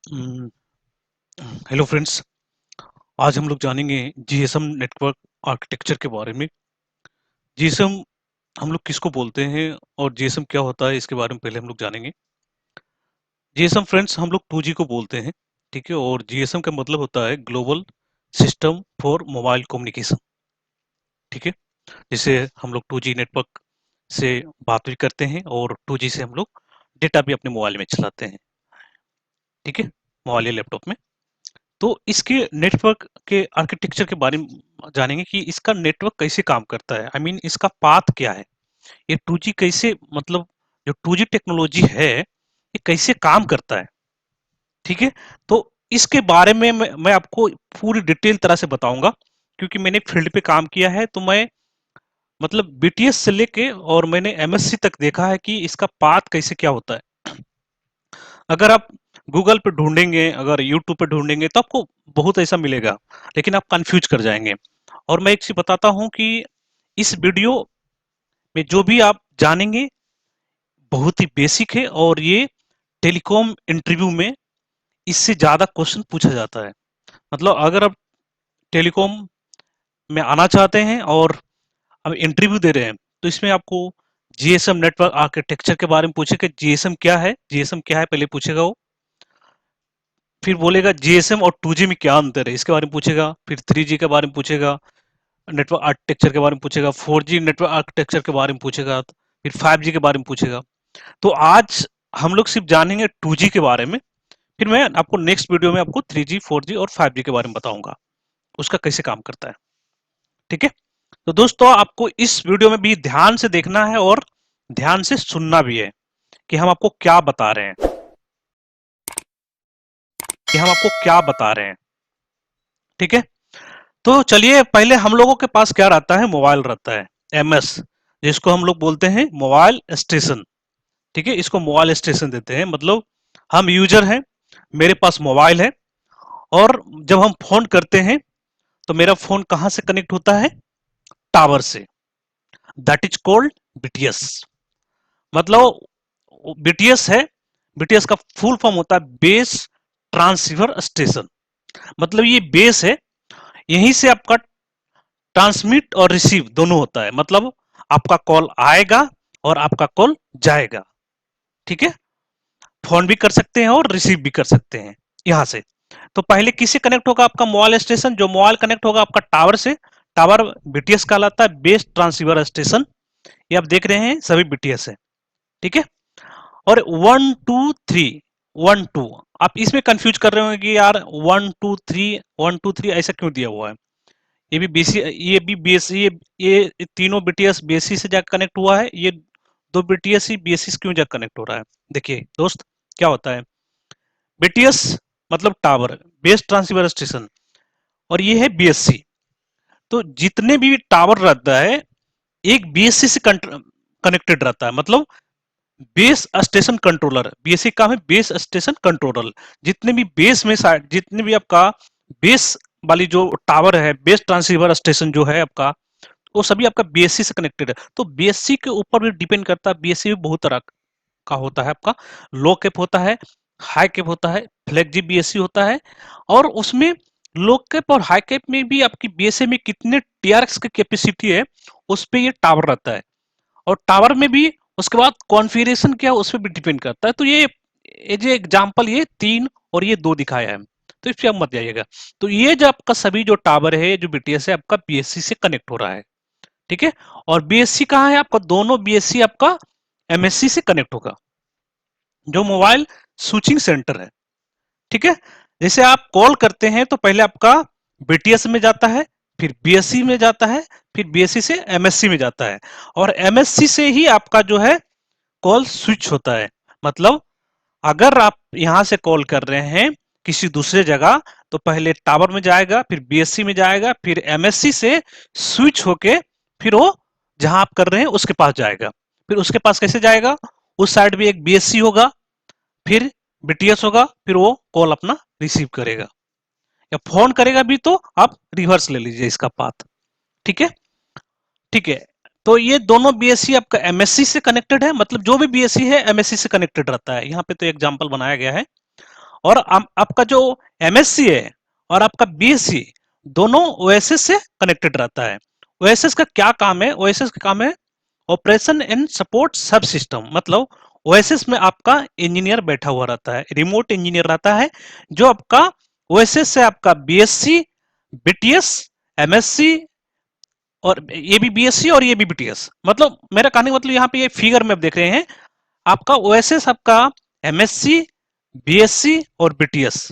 हम्म, hello friends. आज हम लोग जानेंगे जीएसएम नेटवर्क आर्किटेक्चर के बारे में। जीएसएम हम लोग किसको बोलते हैं और जीएसएम क्या होता है, इसके बारे में पहले हम लोग जानेंगे। जीएसएम फ्रेंड्स हम लोग 2G को बोलते हैं, ठीक है। और जीएसएम का मतलब होता है global system for mobile communication, ठीक है। जिसे हम लोग 2G नेटवर्क से बात भी करते हैं और 2G से हम लोग डेटा भी अपने मोबाइल में चलाते हैं, ठीक है, मोबाइल या लैपटॉप में। तो इसके नेटवर्क के आर्किटेक्चर के बारे में जानेंगे कि इसका नेटवर्क कैसे काम करता है। आई मीन इसका पाथ क्या है, ये 2G कैसे, मतलब जो 2G टेक्नोलॉजी है ये कैसे काम करता है, ठीक है। तो इसके बारे में मैं आपको पूरी डिटेल तरह से बताऊंगा, क्योंकि मैंने फील्ड पे काम किया है। तो मैं मतलब बीटीएस से लेके और मैंने एमएससी तक देखा है कि इसका पाथ कैसे क्या होता है। अगर आप गूगल पे ढूंढेंगे, अगर यूट्यूब पे ढूंढेंगे तो आपको बहुत ऐसा मिलेगा, लेकिन आप कंफ्यूज कर जाएंगे। और मैं एक चीज बताता हूं कि इस वीडियो में जो भी आप जानेंगे बहुत ही बेसिक है, और ये टेलीकॉम इंटरव्यू में इससे ज्यादा क्वेश्चन पूछा जाता है। मतलब अगर आप टेलीकॉम में आना चाहते हैं और अब इंटरव्यू दे रहे हैं, तो इसमें आपको जीएसएम नेटवर्क आर्किटेक्चर के बारे में पूछेगा। जीएसएम क्या है, जीएसएम क्या है पहले पूछेगा वो। फिर बोलेगा जीएसएम और 2G में क्या अंतर है, इसके बारे में पूछेगा। फिर 3G के बारे में पूछेगा, नेटवर्क आर्किटेक्चर के बारे में पूछेगा। 4G नेटवर्क आर्किटेक्चर के बारे में पूछेगा। फिर 5G के बारे में पूछेगा। तो आज हम लोग सिर्फ जानेंगे 2G के बारे में। फिर मैं आपको नेक्स्ट वीडियो में आपको 3G 4G और 5G के बारे में बताऊंगा, उसका कैसे काम करता है, ठीक है। तो दोस्तों आपको इस वीडियो में भी ध्यान से देखना है और ध्यान से सुनना भी है कि हम आपको क्या बता रहे हैं, कि हम आपको क्या बता रहे हैं, ठीक है। तो चलिए, पहले हम लोगों के पास क्या रहता है, मोबाइल रहता है, एमएस, जिसको हम लोग बोलते हैं मोबाइल स्टेशन, ठीक है। इसको मोबाइल स्टेशन देते हैं, मतलब हम यूजर हैं, मेरे पास मोबाइल है, और जब हम फोन करते हैं तो मेरा फोन कहां से कनेक्ट होता है, टावर से। That is called BTS. मतलब बीटीएस है, बीटीएस का फुल फॉर्म होता है बेस ट्रांसीवर स्टेशन। मतलब ये बेस है, यहीं से आपका ट्रांसमिट और रिसीव दोनों होता है। मतलब आपका कॉल आएगा और आपका कॉल जाएगा, ठीक है। फोन भी कर सकते हैं और रिसीव भी कर सकते हैं यहां से। तो पहले किससे कनेक्ट होगा, आपका मोबाइल स्टेशन। जो मोबाइल कनेक्ट होगा आपका टावर से, टावर बीटीएस कहलाता है, बेस ट्रांसीवर स्टेशन। ये आप देख रहे हैं सभी बीटीएस है, ठीक है। और 1 2 3, 1 2, आप इसमें कंफ्यूज कर रहे होंगे कि यार 1 2 3, 1 2 3 ऐसा क्यों दिया हुआ है। ये भी बीसी, ये भी बीएससी, ये तीनों बीटीएस बीएससी से जाकर कनेक्ट हुआ है। ये दो बीटीएस ही बीएससी से क्यों जाकर कनेक्ट हो रहा है। देखिए दोस्त, क्या होता है, बीटीएस मतलब टावर, बेस ट्रांसीवर स्टेशन, और ये है बीएससी। तो जितने भी टावर रहता है एक बीएससी से कनेक्टेड रहता है। मतलब बेस स्टेशन कंट्रोलर, बीएससी का है बेस स्टेशन कंट्रोलर। जितने भी बेस में जितने भी आपका बेस वाली जो टावर है, बेस ट्रांसीवर स्टेशन जो है आपका, वो सभी आपका बीएससी से कनेक्टेड है। तो बीएससी के ऊपर भी डिपेंड करता है। बीएससी भी बहुत तरह का होता है आपका, लो कैप होता है, हाई कैप होता है, फ्लेक्जी बीएससी होता है। और उसमें लो कैप और हाई कैप में भी आपकी बीएससी में कितने टीआरएक्स की कैपेसिटी है, उस पर ये टावर रहता है। और टावर में भी उसके बाद कॉन्फ़िगरेशन क्या है उस पर भी डिपेंड करता है। तो ये जो एग्जांपल, ये 3 और ये 2 दिखाया है, तो इस पे आप मत जाइएगा। तो ये जो आपका सभी जो टावर है, जो बीटीएस है, आपका बीएससी से कनेक्ट हो रहा है, ठीक है। और बीएससी कहाँ है आपका, दोनों बीएससी आपका एमएससी से कनेक्ट होगा, जो मोबाइल स्विचिंग सेंटर है, ठीक है। जैसे आप कॉल करते हैं तो पहले आपका बीटीएस में जाता है, फिर बीएससी में जाता है, फिर बीएससी से एमएससी में जाता है, और एमएससी से ही आपका जो है कॉल स्विच होता है। मतलब अगर आप यहां से कॉल कर रहे हैं किसी दूसरे जगह, तो पहले टावर में जाएगा, फिर बीएससी में जाएगा, फिर एमएससी से स्विच होके फिर वो जहां आप कर रहे हैं उसके पास जाएगा। फिर उसके पास कैसे जाएगा, उस साइड भी एक बीएससी होगा, फिर बीटीएस होगा, फिर वो कॉल अपना रिसीव करेगा, या फोन करेगा भी तो आप रिवर्स ले लीजिए इसका पाथ, ठीक है, ठीक है। तो ये दोनों बीएससी आपका एमएससी से कनेक्टेड है। मतलब जो भी बीएससी है एमएससी से कनेक्टेड रहता है। यहाँ पे तो एग्जांपल बनाया गया है। और आपका जो एमएससी है और आपका बीएससी दोनों ओएसएस से कनेक्टेड रहता है। ओएसएस का क्या काम है? ओएसएस का काम है ऑपरेशन एंड सपोर्ट सब सिस्टम। मतलब ओएसएस में आपका इंजीनियर बैठा हुआ रहता है, रिमोट इंजीनियर रहता है, जो आपका ओएसएस से आपका बीएससी, बीटीएस, एमएससी और ये भी बीएससी और ये भी बीटीएस, मतलब मेरा कहने का मतलब यहाँ पे ये फिगर में आप देख रहे हैं, आपका ओएसएस, आपका एमएससी, बीएससी और बीटीएस,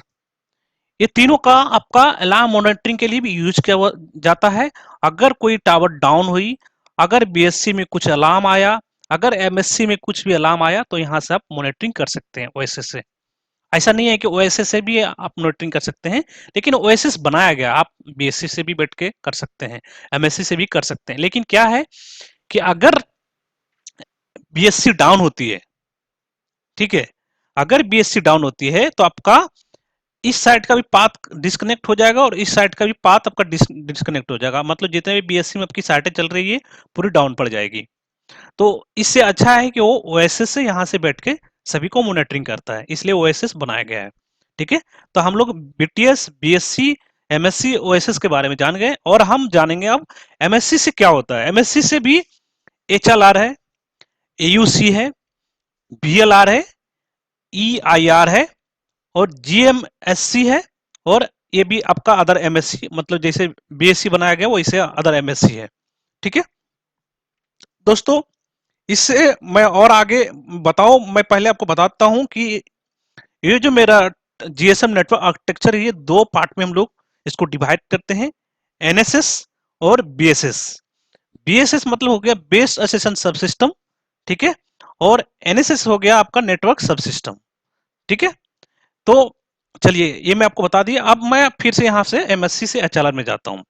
ये तीनों का आपका अलार्म मॉनिटरिंग के लिए भी यूज किया जाता है। अगर कोई टावर डाउन हुई, अगर बीएससी में कुछ अलार्म आया, अगर एमएससी में कुछ भी अलार्म आया, तो यहाँ से आप मॉनिटरिंग कर सकते हैं ओएसएस से। ऐसा नहीं है कि ओएसएस से भी आप मॉनिटरिंग कर सकते हैं, लेकिन ओएसएस बनाया गया, आप बीएससी से भी बैठ के कर सकते हैं, एमएससी से भी कर सकते हैं। लेकिन क्या है कि अगर बीएससी डाउन होती है, ठीक है, अगर बीएससी डाउन होती है तो आपका इस साइड का भी पाथ डिस्कनेक्ट हो जाएगा और इस साइड का भी पाथ आपका डिस्कनेक्ट हो जाएगा। मतलब जितने भी बीएससी में आपकी साइटें चल रही है पूरी डाउन पड़ जाएगी। तो इससे अच्छा है कि वो ओएसएस से यहाँ से बैठ के सभी को मॉनिटरिंग करता है, इसलिए ओएसएस बनाया गया है। ठीक है, तो हम लोग बीटीएस, बीएससी, एमएससी, ओएसएस के बारे में जान गए और हम जानेंगे अब एमएससी से क्या होता है। एमएससी से भी एचएलआर है, एयूसी है, बीएलआर है, ईआईआर है और जीएमएससी है, और ये भी आपका अदर एमएससी, मतलब जैसे बीएससी बनाया गया वैसे अदर एमएससी है। ठीक है दोस्तों, इससे मैं और आगे बताऊं, मैं पहले आपको बताता हूं कि ये जो मेरा जीएसएम नेटवर्क आर्किटेक्चर है, ये दो पार्ट में हम लोग इसको डिवाइड करते हैं, एनएसएस और बीएसएस। बीएसएस मतलब हो गया बेस्ड स्टेशन सब सिस्टम, ठीक है, और एनएसएस हो गया आपका नेटवर्क सब सिस्टम। ठीक है, तो चलिए ये मैं आपको बता दिया। अब मैं फिर से यहां से एमएससी से एचएलआर में जाता हूं।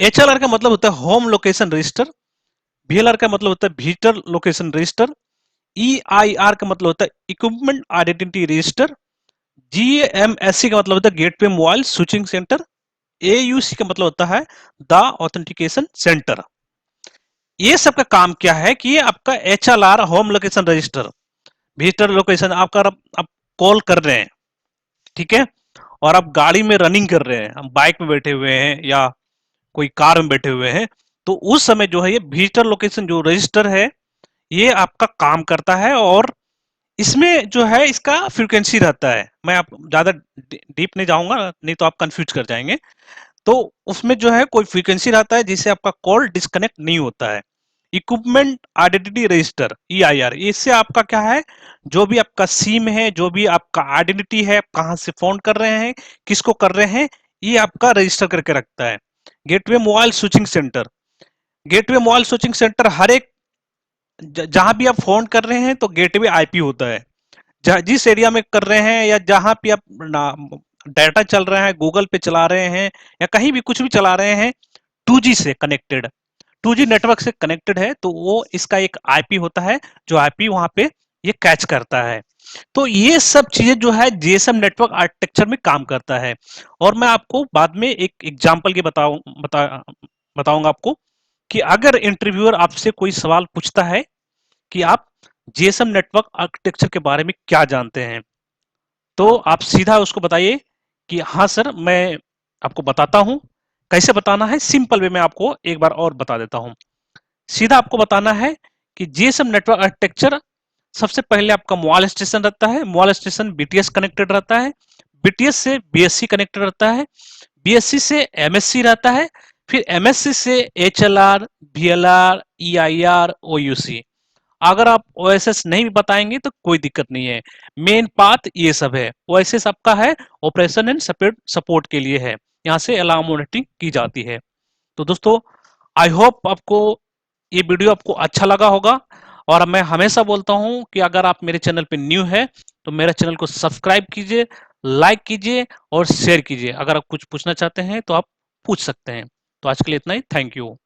एचएलआर का मतलब होता है होम लोकेशन रजिस्टर, वीएलआर का मतलब होता है विजिटर लोकेशन रजिस्टर, ईआईआर का मतलब होता है इक्विपमेंट आइडेंटिटी रजिस्टर, जीएमएससी का मतलब होता है gateway mobile switching centre, AUC का मतलब होता है द ऑथेंटिकेशन सेंटर। ये सब का काम क्या है कि ये आपका HLR home location register, visitor location, आपका आप कॉल कर रहे हैं, ठीक है, और आप गाड़ी में रनिंग कर रहे हैं, हम बाइक में बैठे हुए हैं या कोई कार में बैठे हुए हैं, तो उस समय जो है ये विजिटर लोकेशन जो रजिस्टर है ये आपका काम करता है। और इसमें जो है इसका फ्रीक्वेंसी रहता है, मैं आप ज्यादा डीप नहीं जाऊंगा नहीं तो आप कंफ्यूज कर जाएंगे। तो उसमें जो है कोई फ्रीक्वेंसी रहता है जिससे आपका कॉल डिस्कनेक्ट नहीं होता है। इक्विपमेंट आइडेंटिटी रजिस्टर, ईआईआर, इससे आपका क्या है, जो भी आपका सिम है, जो भी आपका आइडेंटिटी है, कहां से फोन कर रहे हैं, किसको कर रहे हैं, ये आपका रजिस्टर करके रखता है। Gateway mobile switching centre, gateway mobile switching centre हर एक जहां भी आप फोन कर रहे हैं तो गेटवे आईपी होता है। जिस एरिया में कर रहे हैं या जहां पे आप डाटा चल रहा है, गूगल पे चला रहे हैं या कहीं भी कुछ भी चला रहे हैं, 2G से कनेक्टेड, 2G नेटवर्क से कनेक्टेड है, तो वो इसका एक आईपी होता है, जो आईपी वहां पे ये कैच करता है। तो ये सब चीजें जो है जीएसएम नेटवर्क आर्किटेक्चर में काम करता है। और मैं आपको बाद में एक एग्जांपल के बताऊंगा आपको कि अगर इंटरव्यूअर आपसे कोई सवाल पूछता है कि आप जीएसएम नेटवर्क आर्किटेक्चर के बारे में क्या जानते हैं, तो आप सीधा उसको बताइए कि हाँ सर मैं आपको बताता हूं। कैसे बताना है, सिंपल वे में आपको एक बार और बता देता हूं। सीधा आपको बताना है कि जीएसएम नेटवर्क आर्किटेक्चर, सबसे पहले आपका मोबाइल स्टेशन रहता है, मोबाइल स्टेशन बीटीएस कनेक्टेड रहता है, बीटीएस से बीएससी कनेक्टेड रहता है, बीएससी से एमएससी रहता है, फिर एमएससी से एचएलआर, वीएलआर, ईआईआर, ओयूसी। अगर आप ओएसएस नहीं भी बताएंगे तो कोई दिक्कत नहीं है, मेन पाथ ये सब है। ओएसएस आपका है ऑपरेशन एंड सपोर्ट के लिए है, यहाँ से अलार्म मॉनिटरिंग की जाती है। तो दोस्तों, आई होप आपको ये वीडियो आपको अच्छा लगा होगा। और मैं हमेशा बोलता हूं कि अगर आप मेरे चैनल पे न्यू है तो मेरे चैनल को सब्सक्राइब कीजिए, लाइक कीजिए और शेयर कीजिए। अगर आप कुछ पूछना चाहते हैं तो आप पूछ सकते हैं। तो आज के लिए इतना ही, थैंक यू।